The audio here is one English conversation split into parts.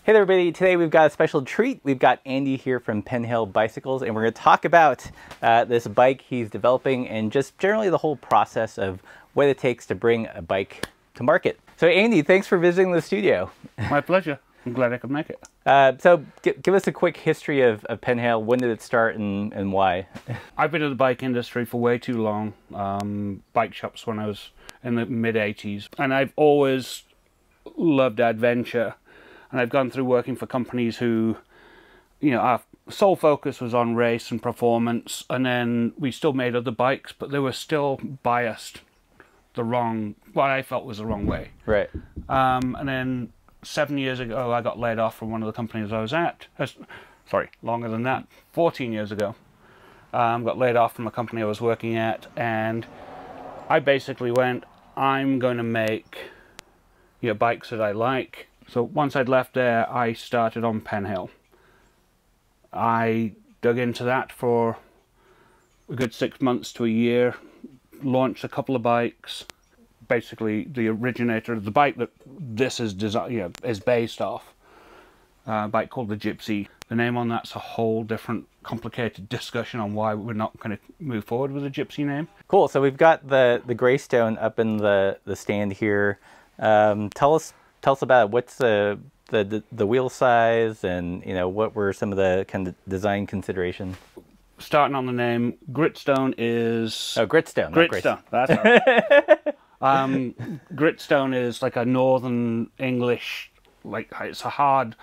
Hey there, everybody. Today we've got a special treat. We've got Andy here from Penhale Bicycles, and we're going to talk about this bike he's developing and just generally the whole process of what it takes to bring a bike to market. So Andy, thanks for visiting the studio. My pleasure. I'm glad I could make it. So give us a quick history of Penhale. When did it start and why? I've been in the bike industry for way too long. Bike shops when I was in the mid-80s. And I've always loved adventure. And I've gone through working for companies who, you know, our sole focus was on race and performance. And then we still made other bikes, but they were still biased what I felt was the wrong way. Right. And then 7 years ago, I got laid off from one of the companies I was at. Sorry, longer than that. 14 years ago, got laid off from a company I was working at, and I basically went, I'm going to make, you know, bikes that I like. So once I'd left there, I started on Penhale. I dug into that for a good 6 months to a year, launched a couple of bikes. Basically, the originator of the bike that this is is based off, a bike called the Gypsy. The name on that's a whole different complicated discussion on why we're not going to move forward with the Gypsy name. Cool. So we've got the Greystone up in the stand here. Tell us about it. What's the wheel size, and you know, what were some of the kind of design considerations? Starting on the name, Gritstone is... Oh, Gritstone. Gritstone, that's right. Gritstone is like a northern English, like it's a hard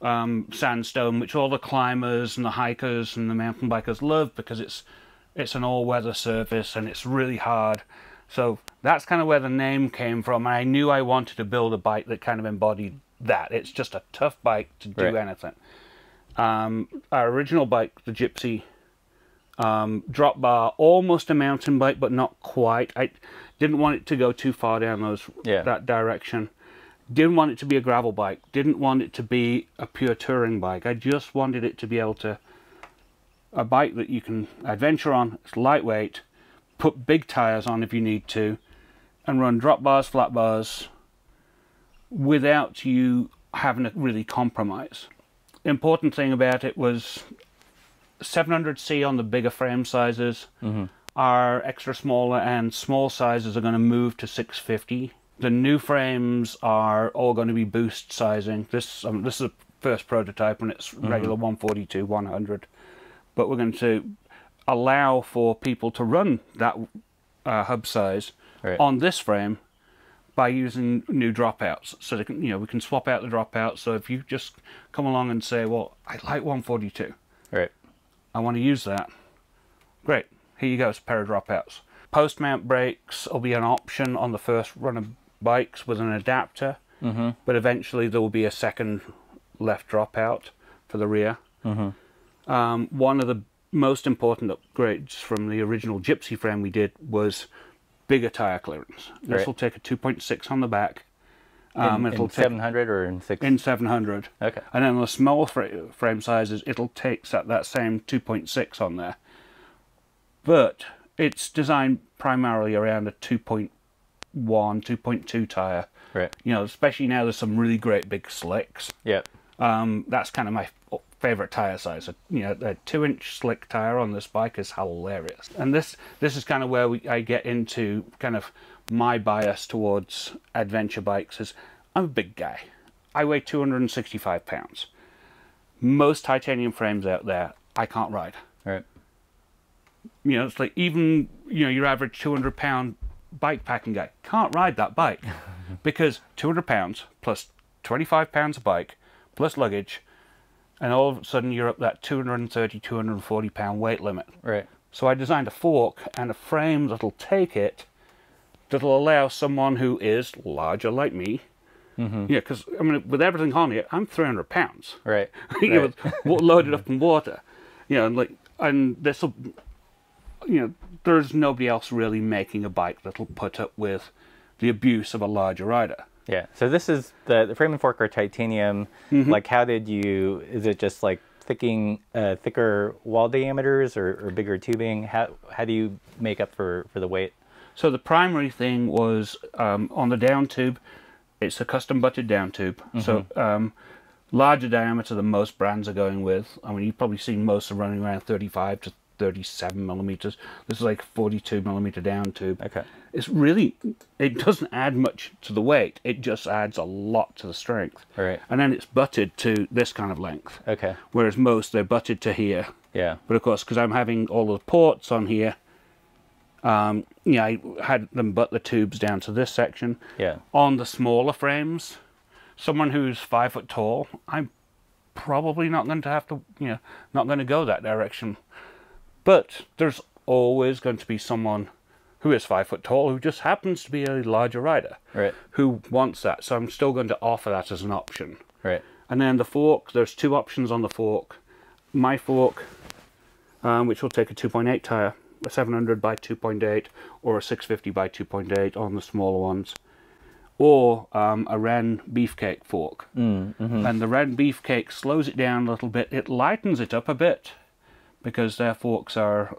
sandstone, which all the climbers and the hikers and the mountain bikers love because it's an all-weather surface and it's really hard. So that's kind of where the name came from. I knew I wanted to build a bike that kind of embodied that. It's just a tough bike to do anything. Our original bike, the Gypsy, drop bar, almost a mountain bike, but not quite. I didn't want it to go too far down that direction. Didn't want it to be a gravel bike. Didn't want it to be a pure touring bike. I just wanted it to be able to... a bike that you can adventure on. It's lightweight. Put big tires on if you need to, and run drop bars, flat bars, without you having to really compromise. The important thing about it was 700C on the bigger frame sizes are extra smaller, and small sizes are going to move to 650. The new frames are all going to be boost sizing. This is the first prototype, and it's regular 142, 100. But we're going to allow for people to run that hub size on this frame by using new dropouts. So they can, you know, we can swap out the dropouts. So if you just come along and say, well, I like 142. Right. I want to use that. Great. Here you go. It's a pair of dropouts. Post mount brakes will be an option on the first run of bikes with an adapter. But eventually there will be a second left dropout for the rear. One of the most important upgrades from the original Gypsy frame we did was bigger tire clearance. This will take a 2.6 on the back. In 700 or in 6? In 700. Okay. And then the small frame sizes, it'll take that same 2.6 on there. But it's designed primarily around a 2.1, 2.2 tire. Right. You know, especially now there's some really great big slicks. Yeah. That's kind of my favorite tire size. You know, a 2-inch slick tire on this bike is hilarious. And this is kind of where I get into kind of my bias towards adventure bikes. Is I'm a big guy. I weigh 265 pounds. Most titanium frames out there, I can't ride. Right. You know, it's like even, you know, your average 200-pound bike packing guy can't ride that bike because 200 pounds plus 25 pounds of bike plus luggage, and all of a sudden you're up that 230, 240 pound weight limit. Right. So I designed a fork and a frame that'll take it, that'll allow someone who is larger like me. Yeah, because I mean, with everything on it, I'm 300 pounds. Right. You know, loaded up in water. You know, and this will, you know, there's nobody else really making a bike that'll put up with the abuse of a larger rider. Yeah. So this is the frame and fork are titanium. Like, how did you? Is it just like thicker wall diameters or bigger tubing? How do you make up for the weight? So the primary thing was on the down tube. It's a custom butted down tube. So larger diameter than most brands are going with. I mean, you've probably seen most are running around 35 to 37 millimeters. This is like 42 millimeter down tube. Okay. It's really, it doesn't add much to the weight. It just adds a lot to the strength. Right. And then it's butted to this kind of length. Okay. Whereas most, they're butted to here. Yeah. But of course, because I'm having all the ports on here, yeah, I had them butt the tubes down to this section. Yeah. On the smaller frames, someone who's 5 foot tall, I'm probably not going to have to, you know, not going to go that direction. But there's always going to be someone who is 5 foot tall who just happens to be a larger rider, Right. who wants that. So I'm still going to offer that as an option. Right. And then the fork, there's 2 options on the fork. My fork, which will take a 2.8 tire, a 700 by 2.8 or a 650 by 2.8 on the smaller ones, or a Wren Beefcake fork. And the Wren Beefcake slows it down a little bit. It lightens it up a bit because their forks are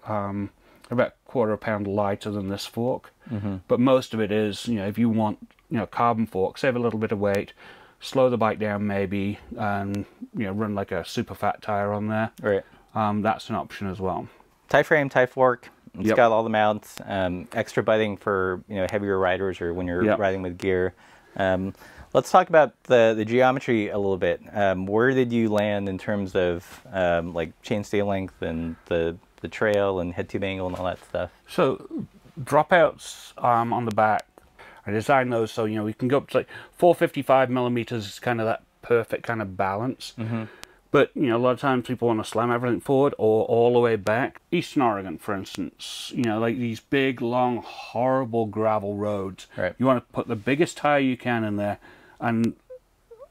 about £1/4 pound lighter than this fork. But most of it is, you know, if you want, you know, carbon fork, save a little bit of weight, slow the bike down maybe, and, you know, run like a super fat tire on there. Right. That's an option as well. Tie frame, tie fork. It's Yep. got all the mounts. Extra butting for, you know, heavier riders or when you're Yep. riding with gear. Let's talk about the geometry a little bit. Where did you land in terms of like chainstay length and the trail and head tube angle and all that stuff? So dropouts on the back, I designed those so, you know, we can go up to like 455 millimeters is kind of that perfect kind of balance. But, you know, a lot of times people want to slam everything forward or all the way back. Eastern Oregon, for instance, you know, like these big, long, horrible gravel roads. Right. You want to put the biggest tire you can in there. And,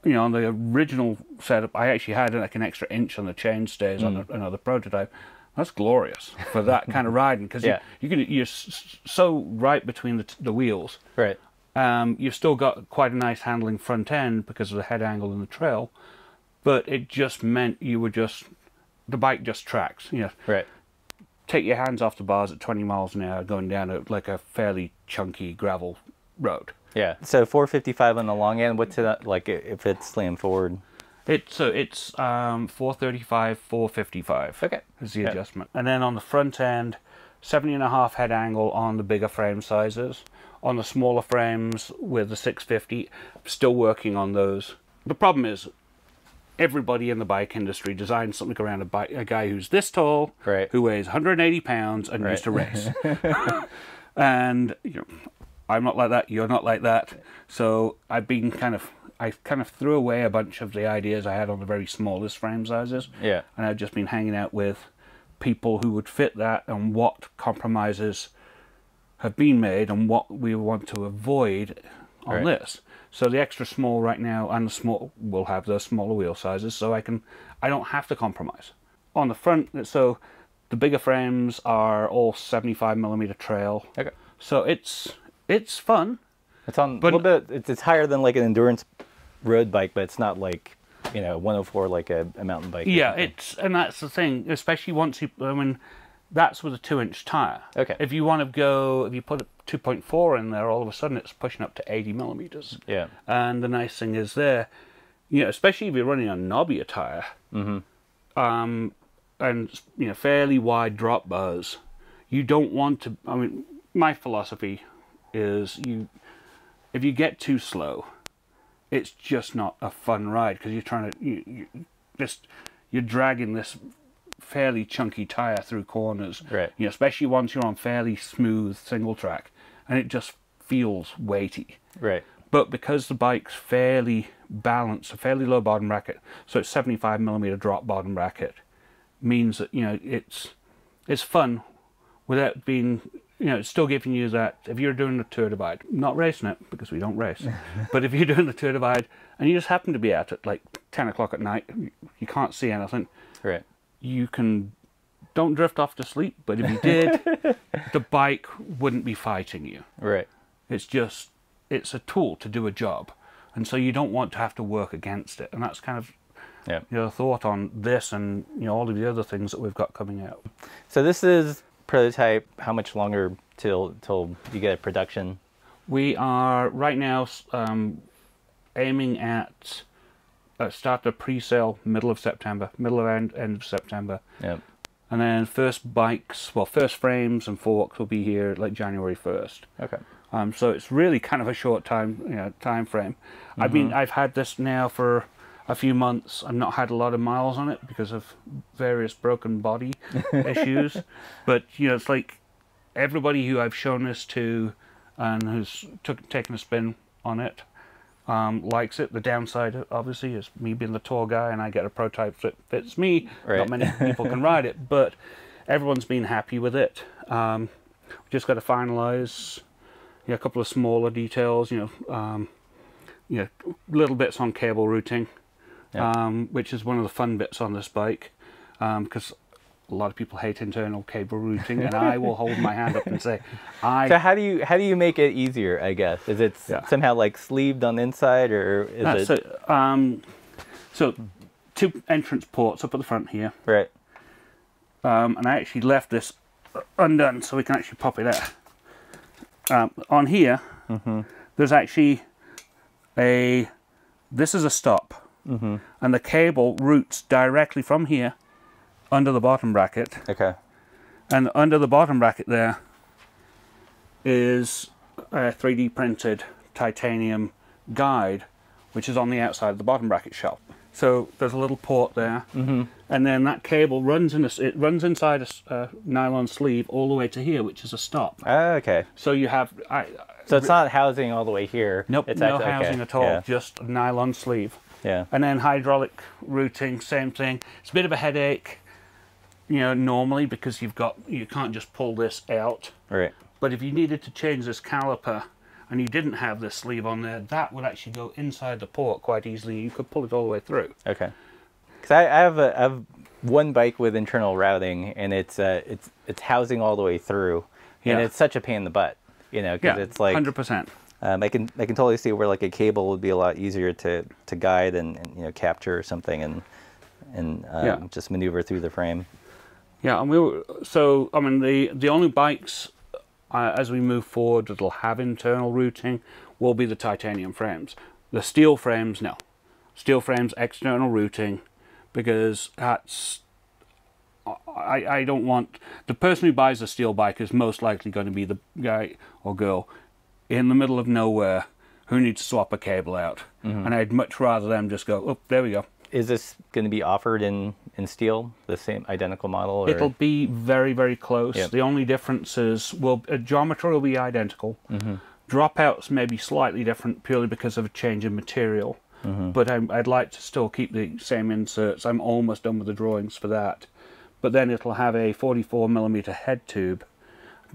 you know, on the original setup, I actually had like an extra inch on the chainstays on another prototype. That's glorious for that kind of riding because Yeah. you're so right between the wheels. Right. You've still got quite a nice handling front end because of the head angle in the trail. But it just meant you were just, the bike just tracks, you know. Right. Take your hands off the bars at 20 miles an hour going down like a fairly chunky gravel road. Yeah. So 455 on the long end. What's it like if it's slammed forward? It's 435, 455. Okay. Is the adjustment. And then on the front end, 70.5 head angle on the bigger frame sizes. On the smaller frames with the 650, still working on those. The problem is, everybody in the bike industry designs something around a guy who's this tall, Right. who weighs 180 pounds and used to race. And, you know, I'm not like that, you're not like that. So I kind of threw away a bunch of the ideas I had on the very smallest frame sizes. Yeah. And I've just been hanging out with people who would fit that and what compromises have been made and what we want to avoid on Right. this. So the extra small right now and the small will have those smaller wheel sizes, so I don't have to compromise. On the front, so the bigger frames are all 75 millimeter trail. Okay. So it's fun. It's on But- a little bit. It's higher than like an endurance road bike, but it's not like, you know, 104 like a mountain bike. or Yeah, something. and that's the thing, especially once you, I mean, that's with a 2-inch tire. Okay. If you want to go, if you put a 2.4 in there, all of a sudden it's pushing up to 80 millimeters. Yeah. And the nice thing is there, you know, especially if you're running a knobbier tire, and, you know, fairly wide drop bars, you don't want to, I mean, my philosophy is if you get too slow, it's just not a fun ride because you're trying to, you're dragging this fairly chunky tire through corners, Right. you know, especially once you're on fairly smooth single track, and it just feels weighty. Right. But because the bike's fairly balanced, a fairly low bottom bracket, so it's 75 millimeter drop bottom bracket, means that, you know, it's fun without being, you know, it's still giving you that, if you're doing the Tour Divide, not racing it because we don't race, but if you're doing the Tour Divide and you just happen to be out at like 10 o'clock at night, you can't see anything, Right. you can, don't drift off to sleep, but if you did, the bike wouldn't be fighting you. Right. It's a tool to do a job, and so you don't want to have to work against it, and that's kind of, Yeah. you know, thought on this and, you know, all of the other things that we've got coming out. So this is prototype. How much longer till you get a production? We are right now aiming at start the pre-sale middle of September, end of September. Yep. And then first bikes, well, first frames and forks will be here like January 1st. Okay. So it's really kind of a short time frame. I've had this now for a few months. I've not had a lot of miles on it because of various broken body issues. But it's like everybody who I've shown this to and who's taken a spin on it likes it. The downside, obviously, is me being the tall guy and I get a prototype that fits me. Right. Not many people can ride it, but everyone's been happy with it. We just got to finalize a couple of smaller details, little bits on cable routing, which is one of the fun bits on this bike, because a lot of people hate internal cable routing, and I will hold my hand up and say, So how do you make it easier? I guess is it somehow like sleeved on the inside, or is it? So 2 entrance ports up at the front here, Right. and I actually left this undone so we can actually pop it out. On here, there's actually this is a stop, and the cable routes directly from here under the bottom bracket. Okay. And under the bottom bracket there is a 3D printed titanium guide, which is on the outside of the bottom bracket shell. So there's a little port there, and then that cable runs inside a nylon sleeve all the way to here, which is a stop. Oh, okay. So you have So it's not housing all the way here. Nope, it's no actually, housing at all. Yeah. Just a nylon sleeve. Yeah. And then hydraulic routing, same thing. It's a bit of a headache, normally, because you can't just pull this out. Right. But if you needed to change this caliper and you didn't have this sleeve on there, that would actually go inside the port quite easily. You could pull it all the way through. Okay. Because I have one bike with internal routing, and it's housing all the way through, and it's such a pain in the butt, because it's like 100%. I can totally see where like a cable would be a lot easier to guide and capture or something and just maneuver through the frame. Yeah, and the only bikes as we move forward that'll have internal routing will be the titanium frames. The steel frames, no. Steel frames, external routing, because that's I don't want the person who buys a steel bike is most likely going to be the guy or girl in the middle of nowhere who needs to swap a cable out, and I'd much rather them just go, oh, there we go. Is this going to be offered in steel, the same identical model? Or? It'll be very, very close. Yep. The only difference is, geometry will be identical. Dropouts may be slightly different purely because of a change in material. But I'd like to still keep the same inserts. I'm almost done with the drawings for that. But then it'll have a 44mm head tube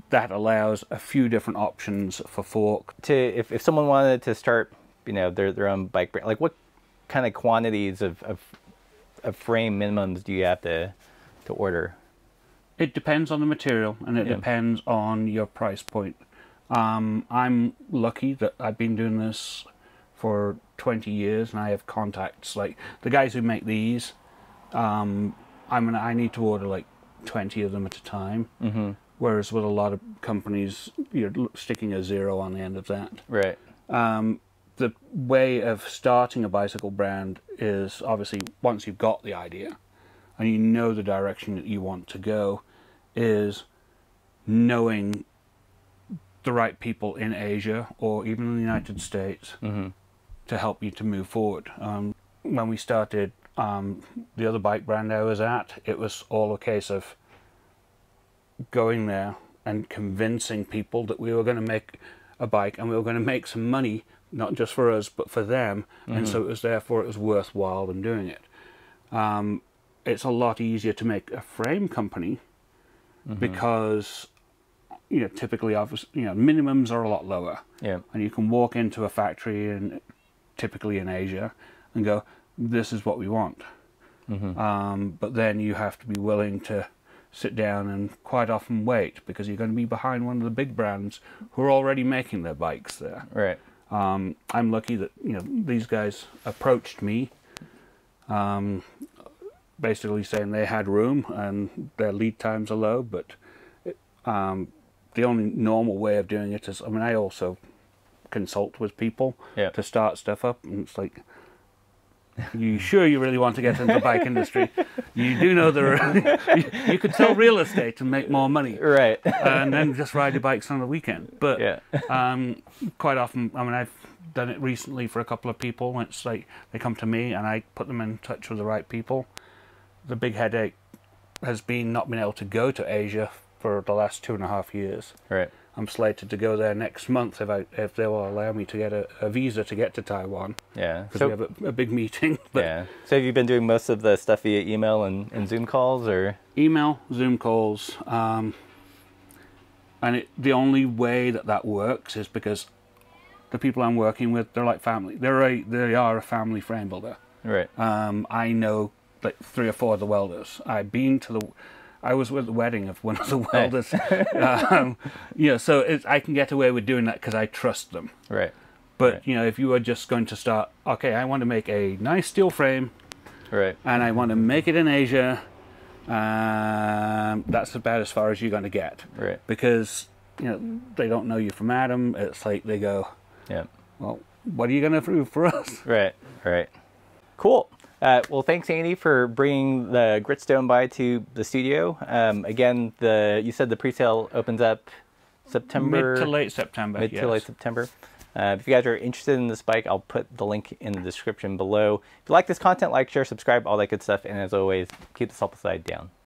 that allows a few different options for fork. If someone wanted to start, their own bike brand, like what kind of quantities of frame minimums do you have to order? It depends on the material, and it depends on your price point. I'm lucky that I've been doing this for 20 years, and I have contacts like the guys who make these. I need to order like 20 of them at a time. Whereas with a lot of companies, you're sticking a 0 on the end of that. Right. The way of starting a bicycle brand is obviously once you've got the idea and you know the direction that you want to go, is knowing the right people in Asia or even in the United States to help you to move forward. When we started the other bike brand I was at, it was all a case of going there and convincing people that we were going to make a bike and we were going to make some money, not just for us but for them, and so it was worthwhile in doing it. It's a lot easier to make a frame company because typically minimums are a lot lower, and you can walk into a factory and typically in Asia and go, this is what we want. But then you have to be willing to sit down and quite often wait, because you're going to be behind one of the big brands who are already making their bikes there. Right. I'm lucky that these guys approached me, basically saying they had room and their lead times are low, but the only normal way of doing it is, I also consult with people to start stuff up, and it's like, You sure you really want to get into the bike industry? You do know there are, you could sell real estate and make more money, Right. and then just ride your bikes on the weekend. But Yeah. quite often, I mean, I've done it recently for a couple of people. It's like they come to me and I put them in touch with the right people. The big headache has been not being able to go to Asia for the last 2.5 years. Right. I'm slated to go there next month if they will allow me to get a visa to get to Taiwan. Yeah. Because we have a big meeting. But yeah. So have you been doing most of the stuff via email and Zoom calls, or? Email, Zoom calls, and the only way that works is because the people I'm working with, they're like family. They are a family frame builder. Right. I know like 3 or 4 of the welders. I was with the wedding of one of the welders. You know, so I can get away with doing that because I trust them. Right. But right. you know, if you are just going to start, okay, I want to make a nice steel frame, right, and I want to make it in Asia, that's about as far as you're going to get. Right. Because you know they don't know you from Adam. It's like they go, yeah, well, what are you going to prove for us? Right. Right. Cool. Well, thanks, Andy, for bringing the Gritstone by to the studio. Again, you said the pre-sale opens up September? Mid to late September. Mid to late September. If you guys are interested in this bike, I'll put the link in the description below. If you like this content, like, share, subscribe, all that good stuff. And as always, keep the salt side down.